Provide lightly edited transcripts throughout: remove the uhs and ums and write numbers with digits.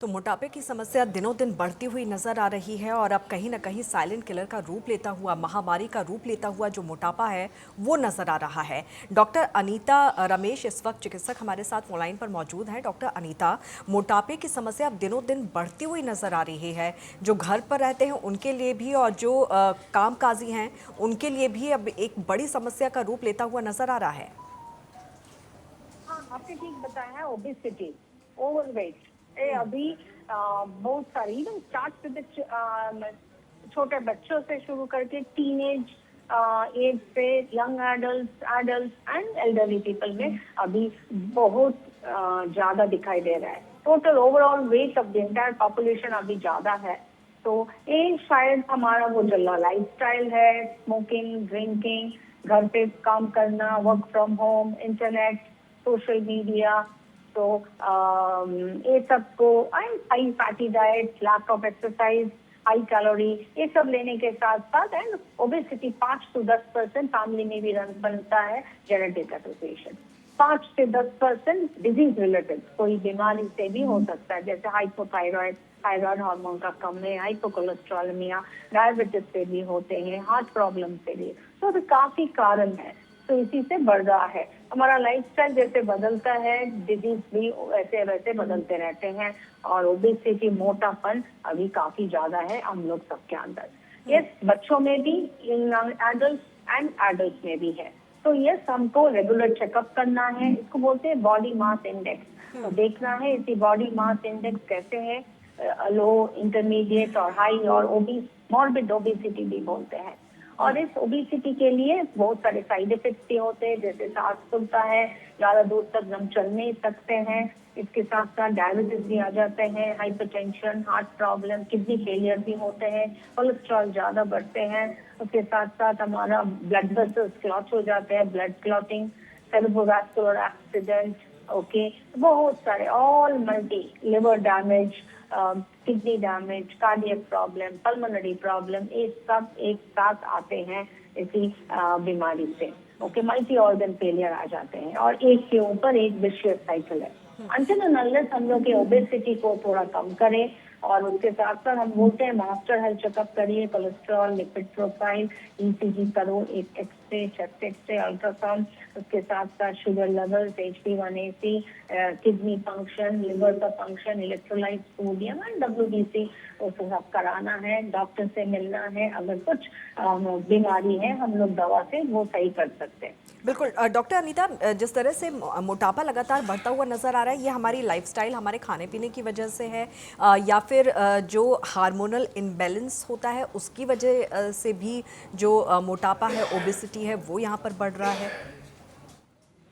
तो मोटापे की समस्या दिनों दिन बढ़ती हुई नजर आ रही है और अब कहीं न कहीं साइलेंट किलर का रूप लेता हुआ, महामारी का रूप लेता हुआ जो मोटापा है वो नजर आ रहा है। डॉक्टर अनीता रमेश इस वक्त चिकित्सक हमारे साथ फोन लाइन पर मौजूद हैं। डॉक्टर अनीता, मोटापे की समस्या अब दिनों दिन बढ़ती हुई नजर आ रही है, जो घर पर रहते हैं उनके लिए भी और जो कामकाजी हैं उनके लिए भी अब एक बड़ी समस्या का रूप लेता हुआ नजर आ रहा है। हाँ, आपने ठीक बताया है। ओबेसिटी, ओवरवेट, ये अभी बहुत सारी स्टार्ट विद छोटे बच्चों से शुरू करके टीनेज एज पे young adult and elderly people में अभी बहुत ज्यादा दिखाई दे रहा है। Total overall weight of the entire population अभी ज्यादा है। तो ये शायद हमारा वो जो लाइफस्टाइल है, स्मोकिंग, ड्रिंकिंग, घर पे काम करना, work from home, internet, social media, तो ये सबको high fatty diet, lack of exercise, high calorie, ये सब लेने के साथ साथ एंड ओबेसिटी 5 से 10% फैमिली में भी बनता है जेनेटिक एसोसिएशन। 5 से 10% डिजीज रिलेटेड कोई बीमारी से भी हो सकता है, जैसे हाइपोथायराइड, थायराइड हार्मोन का कम है, हाइपोकोलेस्ट्रॉलमिया, डायबिटीज से भी होते हैं, हार्ट प्रॉब्लम से भी। तो काफी कारण है, तो इसी से बढ़ रहा है। हमारा लाइफस्टाइल जैसे बदलता है, डिजीज भी वैसे वैसे बदलते रहते हैं और ओबेसिटी, मोटापन अभी काफी ज्यादा है हम लोग सबके अंदर। ये बच्चों में भी, एडल्ट में भी है। तो ये हमको रेगुलर चेकअप करना है, इसको बोलते हैं बॉडी मास इंडेक्स। तो देखना है इसी बॉडी मास इंडेक्स कैसे है, लो, इंटरमीडिएट और हाई और ओबीस, मॉर्बिड ओबेसिटी भी बोलते हैं। और इस ओबेसिटी के लिए बहुत सारे साइड इफेक्ट्स भी होते हैं, जैसे सांस फूलता है, ज्यादा दूर तक हम चल नहीं सकते हैं, इसके साथ साथ डायबिटीज भी आ जाते हैं, hypertension, heart problem, kidney failure भी होते हैं, कोलेस्ट्रॉल ज्यादा बढ़ते हैं, उसके साथ साथ हमारा ब्लड वेसल्स क्लॉट हो जाते हैं, blood clotting, cerebrovascular accident, okay, बहुत सारे all multi, liver damage, kidney damage, cardiac problem, pulmonary problem, ये सब एक साथ आते हैं इसी बीमारी से। ओके, मल्टी ऑर्गन फेलियर आ जाते हैं और एक के ऊपर एक विशियस साइकिल है। अंटिल एंड अनलेस हम लोग के ओबेसिटी को थोड़ा कम करें और उसके साथ साथ हम बोलते हैं मास्टर हेल्थ चेकअप करिए, कोलेस्ट्रॉल, लिपिड प्रोफाइल, ईसीजी करो, एक एक्सरे, चेस्ट एक्सरे, अल्ट्रासाउंड, उसके साथ साथ sugar levels, HbA1c, kidney function, liver का function, electrolyte, sodium and WBC, उसको सब कराना है, डॉक्टर से मिलना है। अगर कुछ बीमारी है हम लोग दवा से वो सही कर सकते हैं। बिल्कुल। डॉक्टर अनीता, जिस तरह से मोटापा लगातार बढ़ता हुआ नज़र आ रहा है, ये हमारी लाइफस्टाइल, हमारे खाने पीने की वजह से है या फिर जो हार्मोनल इम्बैलेंस होता है उसकी वजह से भी जो मोटापा है, ओबेसिटी है, वो यहाँ पर बढ़ रहा है?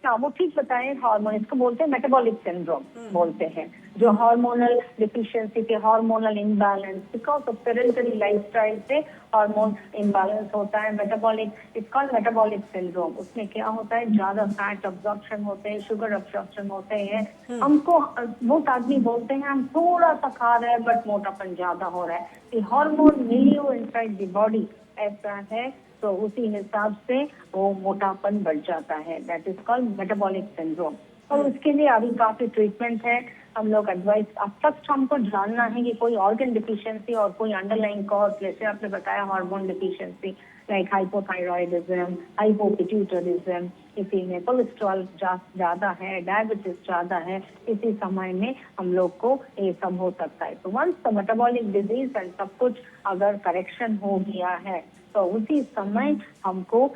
हाँ, वो ठीक बताएं। हार्मोन, इसको बोलते हैं मेटाबॉलिक सिंड्रोम बोलते हैं, जो हार्मोनल डिफिशिएंसी के, hormonal imbalance, because of parental lifestyle से हार्मोन इम्बैलेंस होता है। Metabolic, it's called metabolic syndrome. उसमें क्या होता है, ज्यादा फैट अब्जॉर्प्शन होते हैं, शुगर अब्जॉर्प्शन होते हैं। हमको बहुत आदमी बोलते हैं हम थोड़ा सा खा रहे हैं बट मोटापन ज्यादा हो रहा है। हार्मोन मिलियो इनसाइड द बॉडी ऐसा है, तो उसी हिसाब से वो मोटापन बढ़ जाता है। That is called metabolic syndrome. और उसके लिए अभी काफी ट्रीटमेंट है। हम लोग एडवाइस, अब फर्स्ट हमको जानना है कि कोई ऑर्गन डिफिशिएंसी और कोई अंडरलाइंग कॉज, जैसे आपने बताया hormone deficiency like hypothyroidism, hypopituitarism, किसी में कोलेस्ट्रॉल ज्यादा है, डायबिटीज ज्यादा है, इसी समय में हम लोग को ये सब हो सकता है। तो once the metabolic disease and सब कुछ अगर करेक्शन हो गया है तो उसी समय हमको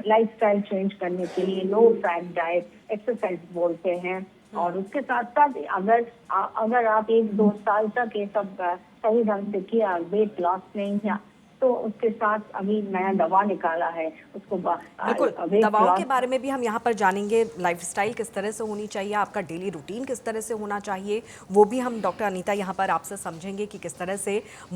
लाइफस्टाइल चेंज करने के लिए लो फैट डाइट, एक्सरसाइज बोलते हैं। और उसके साथ साथ अगर आप 1-2 साल तक ये सब सही ढंग से किया, वेट लॉस नहीं किया, तो उसके साथ अभी नया दवा निकाला है, उसको बिल्कुल, दवाओं के बारे में भी हम यहाँ पर जानेंगे। लाइफस्टाइल किस तरह से होनी चाहिए, आपका डेली रूटीन किस तरह से होना चाहिए, वो भी हम डॉक्टर अनीता यहाँ पर आपसे समझेंगे कि किस तरह से